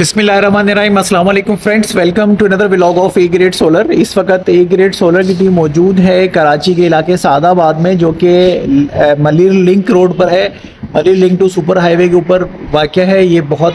बिस्मिल्लाहिर्रहमानिर्रहीम, अस्सलाम वालेकुम friends, welcome to another vlog of A grade solar. इस वक्त ए ग्रेड सोलर की टीम मौजूद है कराची के इलाके सादाबाद में, जो कि मलिर लिंक रोड पर है। Malir link to super highway के ऊपर वाक़या है। ये बहुत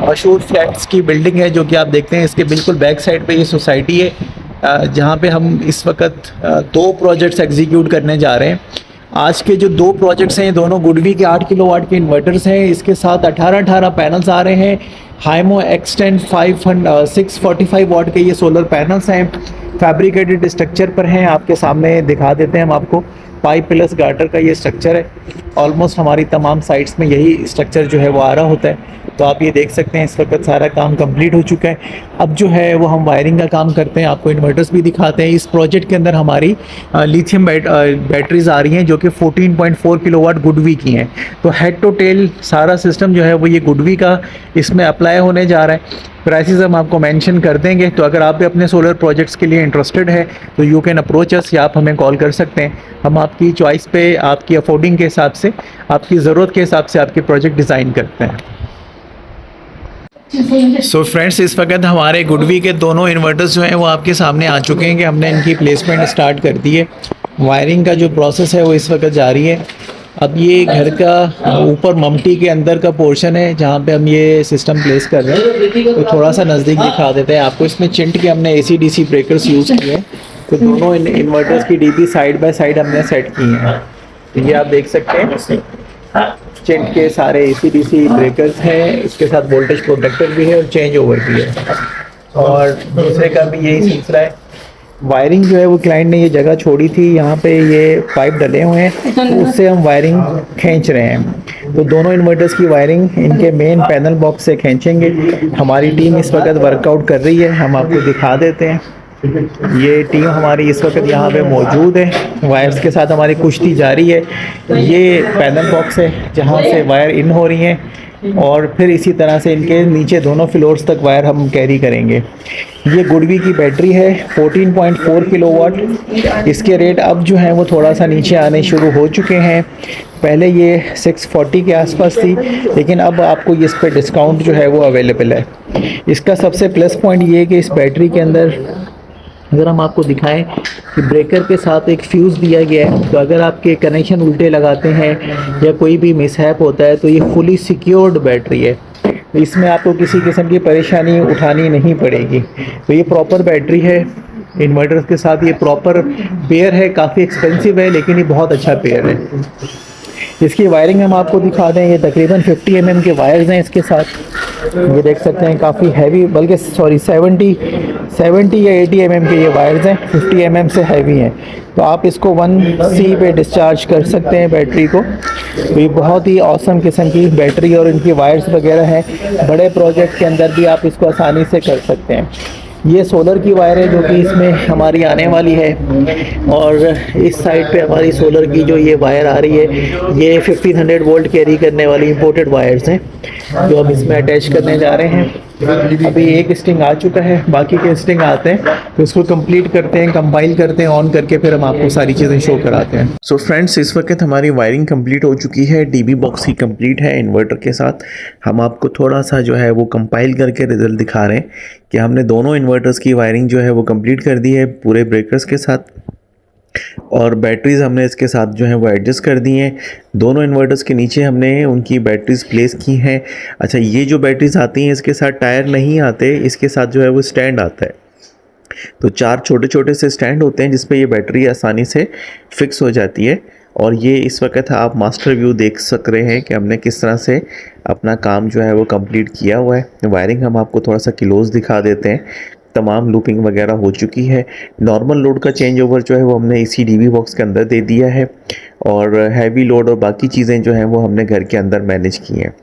मशहूर फ्लैट्स की बिल्डिंग है जो कि आप देखते हैं। इसके बिल्कुल बैक साइड पे ये सोसाइटी है, जहाँ पे हम इस वक्त दो प्रोजेक्ट्स एग्जीक्यूट करने जा रहे हैं। आज के जो दो प्रोजेक्ट्स हैं, दोनों गुडवी के 8 किलोवाट के इन्वर्टर्स हैं। इसके साथ 18 पैनल्स आ रहे हैं। हाइमो एक्सटेंड 645 वाट के ये सोलर पैनल्स हैं, फैब्रिकेटेड स्ट्रक्चर पर हैं। आपके सामने दिखा देते हैं हम आपको। पाइप प्लस गार्टर का ये स्ट्रक्चर है। ऑलमोस्ट हमारी तमाम साइट्स में यही स्ट्रक्चर जो है वो आ रहा होता है। तो आप ये देख सकते हैं इस वक्त सारा काम कंप्लीट हो चुका है। अब जो है वो हम वायरिंग का काम करते हैं, आपको इन्वर्टर्स भी दिखाते हैं। इस प्रोजेक्ट के अंदर हमारी लिथियम बैटरीज आ रही हैं जो कि 14.4 किलोवाट गुडवी की हैं। तो हेड टू टेल सारा सिस्टम जो है वो ये गुडवी का इसमें अप्लाई होने जा रहा है। प्राइसेस हम आपको मेंशन कर देंगे। तो अगर आप भी अपने सोलर प्रोजेक्ट्स के लिए इंटरेस्टेड है तो यू कैन अप्रोच अस, या आप हमें कॉल कर सकते हैं। हम आपकी चॉइस पे, आपकी अफोर्डिंग के हिसाब से, आपकी ज़रूरत के हिसाब से आपके प्रोजेक्ट डिज़ाइन करते हैं। सो फ्रेंड्स, इस वक्त हमारे गुडवी के दोनों इन्वर्टर्स जो हैं वो आपके सामने आ चुके हैं कि हमने इनकी प्लेसमेंट स्टार्ट कर दी है। वायरिंग का जो प्रोसेस है वो इस वक्त जारी है। अब ये घर का ऊपर ममटी के अंदर का पोर्शन है जहाँ पे हम ये सिस्टम प्लेस कर रहे हैं। तो थोड़ा सा नज़दीक दिखा देते हैं आपको। इसमें चिंट के हमने AC/DC ब्रेकर्स यूज़ किए हैं। तो दोनों इन्वर्टर्स की DP साइड बाय साइड हमने सेट की हैं। तो ये आप देख सकते हैं चिंट के सारे AC/DC ब्रेकर्स हैं। इसके साथ वोल्टेज प्रोटेक्टर भी है और चेंज ओवर भी है। और दूसरे का भी यही सिलसिला है। वायरिंग जो है वो क्लाइंट ने ये जगह छोड़ी थी, यहाँ पे ये पाइप डले हुए हैं, तो उससे हम वायरिंग खींच रहे हैं। तो दोनों इन्वर्टर्स की वायरिंग इनके मेन पैनल बॉक्स से खींचेंगे। हमारी टीम इस वक्त वर्कआउट कर रही है, हम आपको दिखा देते हैं। ये टीम हमारी इस वक्त यहाँ पे मौजूद है। वायर्स के साथ हमारी कुश्ती जारी है। ये पैनल बॉक्स है जहाँ से वायर इन हो रही हैं और फिर इसी तरह से इनके नीचे दोनों फ्लोर्स तक वायर हम कैरी करेंगे। ये गुडवी की बैटरी है 14.4 किलोवाट। इसके रेट अब जो हैं वो थोड़ा सा नीचे आने शुरू हो चुके हैं। पहले ये 640 के आसपास थी, लेकिन अब आपको इस पे डिस्काउंट जो है वो अवेलेबल है। इसका सबसे प्लस पॉइंट ये है कि इस बैटरी के अंदर अगर हम आपको दिखाएं कि ब्रेकर के साथ एक फ्यूज़ दिया गया है। तो अगर आपके कनेक्शन उल्टे लगाते हैं या कोई भी मिसहैप होता है तो ये फुली सिक्योर्ड बैटरी है। तो इसमें आपको किसी किस्म की परेशानी उठानी नहीं पड़ेगी। तो ये प्रॉपर बैटरी है। इन्वर्टर्स के साथ ये प्रॉपर पेयर है। काफ़ी एक्सपेंसिव है लेकिन ये बहुत अच्छा पेयर है। इसकी वायरिंग हम आपको दिखा दें। ये तकरीबन 50 mm के वायर्स हैं इसके साथ। ये देख सकते हैं काफ़ी हैवी, बल्कि 70 या 80 mm के ये वायर्स हैं। 50 mm से हैवी हैं। तो आप इसको 1C पे डिस्चार्ज कर सकते हैं बैटरी को। तो ये बहुत ही औसम किस्म की बैटरी और इनकी वायर्स वगैरह हैं। बड़े प्रोजेक्ट के अंदर भी आप इसको आसानी से कर सकते हैं। ये सोलर की वायर है जो कि इसमें हमारी आने वाली है। और इस साइड पे हमारी सोलर की जो ये वायर आ रही है, ये 1500 वोल्ट कैरी करने वाली इंपोर्टेड वायर्स हैं जो हम इसमें अटैच करने जा रहे हैं। अभी एक स्टिंग आ चुका है, बाकी के स्टिंग आते हैं तो इसको कंप्लीट करते हैं, कंपाइल करते हैं, ऑन करके फिर हम आपको सारी चीज़ें शो कराते हैं। सो फ्रेंड्स, इस वक्त हमारी वायरिंग कंप्लीट हो चुकी है। DB बॉक्स ही कंप्लीट है इन्वर्टर के साथ। हम आपको थोड़ा सा जो है वो कंपाइल करके रिजल्ट दिखा रहे हैं कि हमने दोनों इन्वर्टर्स की वायरिंग जो है वो कंप्लीट कर दी है पूरे ब्रेकर्स के साथ। और बैटरीज़ हमने इसके साथ जो है वो एडजस्ट कर दी हैं। दोनों इन्वर्टर्स के नीचे हमने उनकी बैटरीज़ प्लेस की हैं। अच्छा, ये जो बैटरीज़ आती हैं इसके साथ टायर नहीं आते, इसके साथ जो है वो स्टैंड आता है। तो 4 छोटे छोटे से स्टैंड होते हैं जिस पे ये बैटरी आसानी से फिक्स हो जाती है। और ये इस वक्त आप मास्टर व्यू देख सक रहे हैं कि हमने किस तरह से अपना काम जो है वो कंप्लीट किया हुआ है। वायरिंग हम आपको थोड़ा सा क्लोज दिखा देते हैं। तमाम लूपिंग वगैरह हो चुकी है। नॉर्मल लोड का चेंज ओवर जो है वो हमने इसी DB बॉक्स के अंदर दे दिया है। और हैवी लोड और बाकी चीज़ें जो हैं वो हमने घर के अंदर मैनेज की हैं।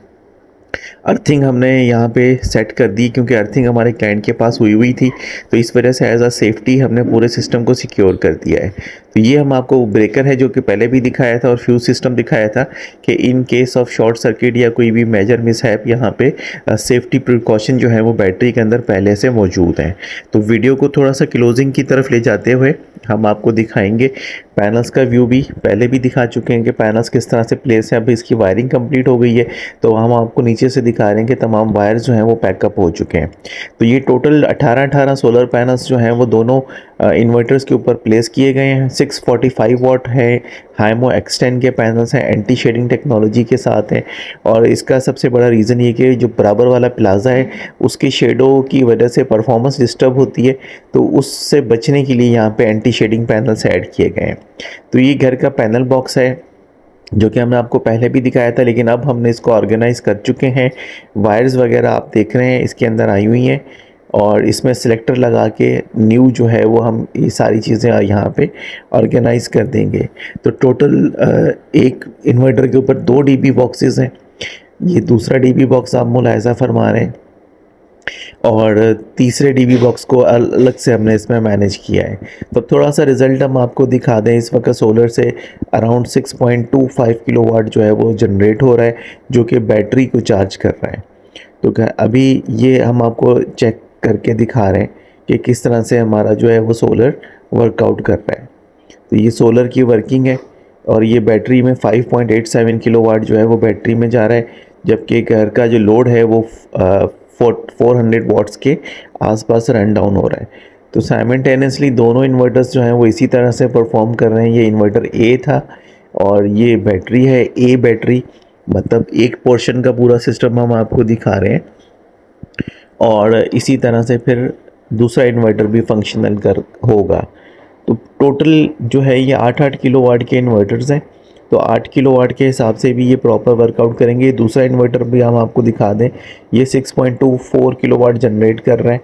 अर्थिंग हमने यहाँ पे सेट कर दी क्योंकि अर्थिंग हमारे क्लाइंट के पास हुई थी। तो इस वजह से एज अ सेफ्टी हमने पूरे सिस्टम को सिक्योर कर दिया है। तो ये हम आपको ब्रेकर है जो कि पहले भी दिखाया था और फ्यूज सिस्टम दिखाया था कि in case of short circuit या कोई भी मेजर मिसहैप यहाँ पे सेफ्टी प्रिकॉशन जो है वो बैटरी के अंदर पहले से मौजूद हैं। तो वीडियो को थोड़ा सा क्लोजिंग की तरफ ले जाते हुए हम आपको दिखाएंगे पैनल्स का व्यू। भी पहले भी दिखा चुके हैं कि पैनल्स किस तरह से प्लेस है। अब इसकी वायरिंग कंप्लीट हो गई है तो हम आपको नीचे से दिखा रहे हैं कि तमाम वायर्स जो हैं वो पैकअप हो चुके हैं। तो ये टोटल 18 सोलर पैनल्स जो हैं वो दोनों इन्वर्टर्स के ऊपर प्लेस किए गए हैं। 645 वाट है, हाइमो एक्सटेंड के पैनल्स हैं, एंटी शेडिंग टेक्नोलॉजी के साथ हैं। और इसका सबसे बड़ा रीज़न ये कि जो बराबर वाला प्लाजा है उसकी शेडो की वजह से परफॉर्मेंस डिस्टर्ब होती है, तो उससे बचने के लिए यहाँ पे एंटी शेडिंग पैनल्स ऐड किए गए हैं। तो ये घर का पैनल बॉक्स है जो कि हमने आपको पहले भी दिखाया था, लेकिन अब हमने इसको ऑर्गेनाइज़ कर चुके हैं। वायर्स वगैरह आप देख रहे हैं इसके अंदर आई हुई हैं, और इसमें सिलेक्टर लगा के न्यू जो है वो हम ये सारी चीज़ें यहाँ पे ऑर्गेनाइज़ कर देंगे। तो टोटल एक इन्वर्टर के ऊपर 2 डीबी बॉक्सेस हैं। ये दूसरा डीबी बॉक्स आप मुलाहिज़ा फरमा रहे हैं, और तीसरे डीबी बॉक्स को अलग से हमने इसमें मैनेज किया है। तो थोड़ा सा रिज़ल्ट हम आपको दिखा दें। इस वक्त सोलर से अराउंड 6.25 किलोवाट जो है वो जनरेट हो रहा है, जो कि बैटरी को चार्ज कर रहा है। तो अभी ये हम आपको चेक करके दिखा रहे हैं कि किस तरह से हमारा जो है वो सोलर वर्कआउट कर रहा है। तो ये सोलर की वर्किंग है, और ये बैटरी में 5.87 किलोवाट जो है वो बैटरी में जा रहा है, जबकि घर का जो लोड है वो 400 वाट्स के आसपास रन डाउन हो रहा है। तो साइमल्टेनियसली दोनों इन्वर्टर्स जो हैं वो इसी तरह से परफॉर्म कर रहे हैं। ये इन्वर्टर ए था और ये बैटरी है, ए बैटरी, मतलब एक पोर्शन का पूरा सिस्टम हम आपको दिखा रहे हैं। और इसी तरह से फिर दूसरा इन्वर्टर भी फंक्शनल कर होगा। तो टोटल जो है ये 8-8 किलोवाट के इन्वर्टर्स हैं। तो 8 किलोवाट के हिसाब से भी ये प्रॉपर वर्कआउट करेंगे। दूसरा इन्वर्टर भी हम आपको दिखा दें, ये 6.24 किलोवाट जनरेट कर रहा है,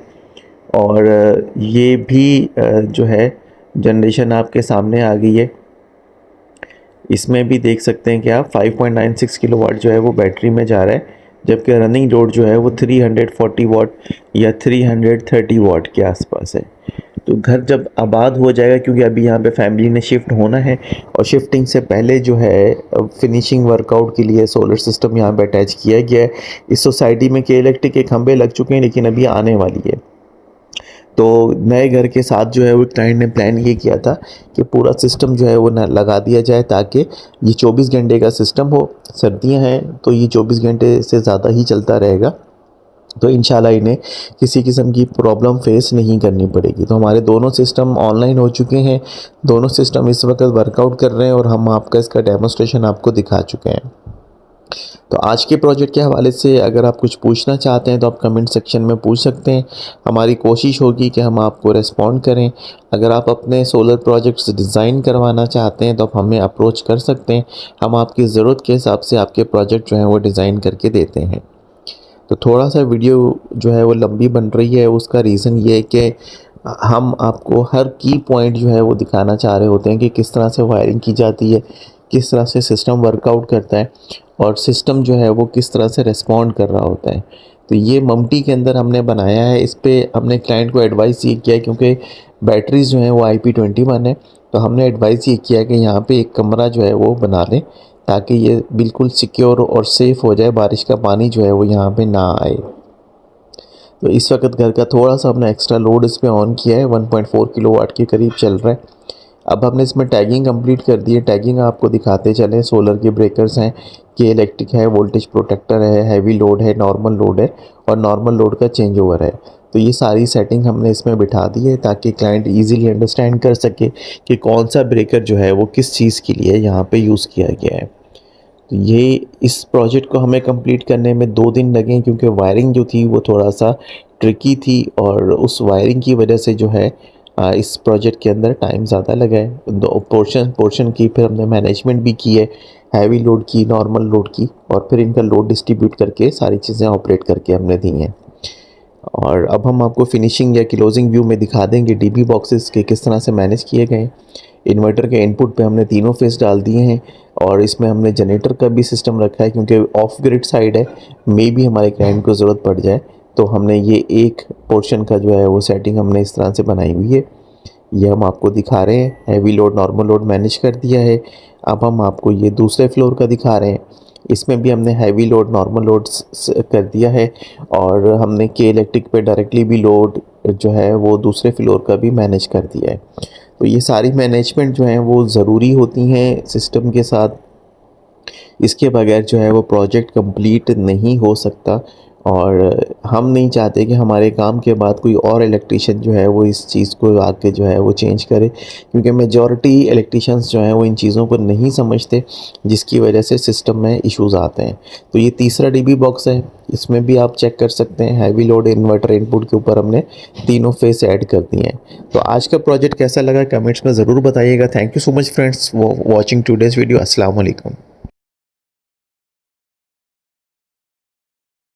और ये भी जो है जनरेशन आपके सामने आ गई है। इसमें भी देख सकते हैं कि आप 5.96 किलोवाट जो है वो बैटरी में जा रहा है, जबकि रनिंग लोड जो है वो 340 वाट या 330 वाट के आसपास है। तो घर जब आबाद हो जाएगा, क्योंकि अभी यहाँ पे फैमिली ने शिफ्ट होना है, और शिफ्टिंग से पहले जो है फिनिशिंग वर्कआउट के लिए सोलर सिस्टम यहाँ पे अटैच किया गया है। इस सोसाइटी में के इलेक्ट्रिक के खंभे लग चुके हैं, लेकिन अभी आने वाली है। तो नए घर के साथ जो है वो क्लाइंट ने प्लान ये किया था कि पूरा सिस्टम जो है वो लगा दिया जाए, ताकि ये 24 घंटे का सिस्टम हो। सर्दियाँ हैं तो ये 24 घंटे से ज़्यादा ही चलता रहेगा, तो इंशाल्लाह इन्हें किसी किस्म की प्रॉब्लम फेस नहीं करनी पड़ेगी। तो हमारे दोनों सिस्टम ऑनलाइन हो चुके हैं, दोनों सिस्टम इस वक्त वर्कआउट कर रहे हैं, और हम आपका इसका डेमोस्ट्रेशन आपको दिखा चुके हैं। तो आज के प्रोजेक्ट के हवाले से अगर आप कुछ पूछना चाहते हैं तो आप कमेंट सेक्शन में पूछ सकते हैं। हमारी कोशिश होगी कि हम आपको रिस्पॉन्ड करें। अगर आप अपने सोलर प्रोजेक्ट्स डिज़ाइन करवाना चाहते हैं तो आप हमें अप्रोच कर सकते हैं। हम आपकी ज़रूरत के हिसाब से आपके प्रोजेक्ट जो हैं वो डिज़ाइन करके देते हैं। तो थोड़ा सा वीडियो जो है वो लंबी बन रही है, उसका रीज़न ये है कि हम आपको हर की पॉइंट जो है वो दिखाना चाह रहे होते हैं कि किस तरह से वायरिंग की जाती है, किस तरह से सिस्टम वर्कआउट करता है, और सिस्टम जो है वो किस तरह से रिस्पॉन्ड कर रहा होता है। तो ये ममटी के अंदर हमने बनाया है। इस पर हमने क्लाइंट को एडवाइस ये किया है, क्योंकि बैटरीज जो हैं वो IP21 है, तो हमने एडवाइस ये किया कि यहाँ पे एक कमरा जो है वो बना लें, ताकि ये बिल्कुल सिक्योर और सेफ़ हो जाए, बारिश का पानी जो है वो यहाँ पे ना आए। तो इस वक्त घर का थोड़ा सा हमने एक्स्ट्रा लोड इस पर ऑन किया है, 1.4 किलोवाट के करीब चल रहा है। अब हमने इसमें टैगिंग कंप्लीट कर दी है। टैगिंग आपको दिखाते चलें। सोलर के ब्रेकर्स हैं, के इलेक्ट्रिक है, वोल्टेज प्रोटेक्टर है, हैवी लोड है, नॉर्मल लोड है, और नॉर्मल लोड का चेंज ओवर है। तो ये सारी सेटिंग हमने इसमें बिठा दी है, ताकि क्लाइंट इजीली अंडरस्टैंड कर सके कि कौन सा ब्रेकर जो है वो किस चीज़ के लिए यहाँ पे यूज़ किया गया है। तो ये इस प्रोजेक्ट को हमें कंप्लीट करने में 2 दिन लगे, क्योंकि वायरिंग जो थी वो थोड़ा सा ट्रिकी थी, और उस वायरिंग की वजह से जो है इस प्रोजेक्ट के अंदर टाइम ज़्यादा लगा है। दो पोर्शन की फिर हमने मैनेजमेंट भी की है, हैवी लोड की, नॉर्मल लोड की, और फिर इनका लोड डिस्ट्रीब्यूट करके सारी चीज़ें ऑपरेट करके हमने दी हैं। और अब हम आपको फिनिशिंग या क्लोजिंग व्यू में दिखा देंगे डीबी बॉक्सेस के किस तरह से मैनेज किए गए। इन्वर्टर के इनपुट पे हमने तीनों फेस डाल दिए हैं, और इसमें हमने जनरेटर का भी सिस्टम रखा है, क्योंकि ऑफ ग्रिड साइड है, मे भी हमारे क्लाइंट को ज़रूरत पड़ जाए। तो हमने ये एक पोर्शन का जो है वो सेटिंग हमने इस तरह से बनाई हुई है। ये हम आपको दिखा रहे हैं। Heavy load, normal load manage कर दिया है। अब हम आपको ये दूसरे फ्लोर का दिखा रहे हैं। इसमें भी हमने हैवी लोड, नॉर्मल लोड कर दिया है, और हमने के इलेक्ट्रिक पे डायरेक्टली भी लोड जो है वो दूसरे फ्लोर का भी मैनेज कर दिया है। तो ये सारी मैनेजमेंट जो है वो ज़रूरी होती हैं सिस्टम के साथ, इसके बगैर जो है वो प्रोजेक्ट कंप्लीट नहीं हो सकता और हम नहीं चाहते कि हमारे काम के बाद कोई और इलेक्ट्रिशियन जो है वो इस चीज़ को आके जो है वो चेंज करे, क्योंकि मेजॉरिटी इलेक्ट्रिशियंस जो हैं वो इन चीज़ों को नहीं समझते, जिसकी वजह से सिस्टम में इश्यूज़ आते हैं। तो ये तीसरा डीबी बॉक्स है, इसमें भी आप चेक कर सकते हैं हैवी लोड इन्वर्टर इनपुट के ऊपर हमने तीनों फेस ऐड कर दिए हैं। तो आज का प्रोजेक्ट कैसा लगा कमेंट्स में ज़रूर बताइएगा। Thank you so much friends for watching today's video. अस्सलाम वालेकुम।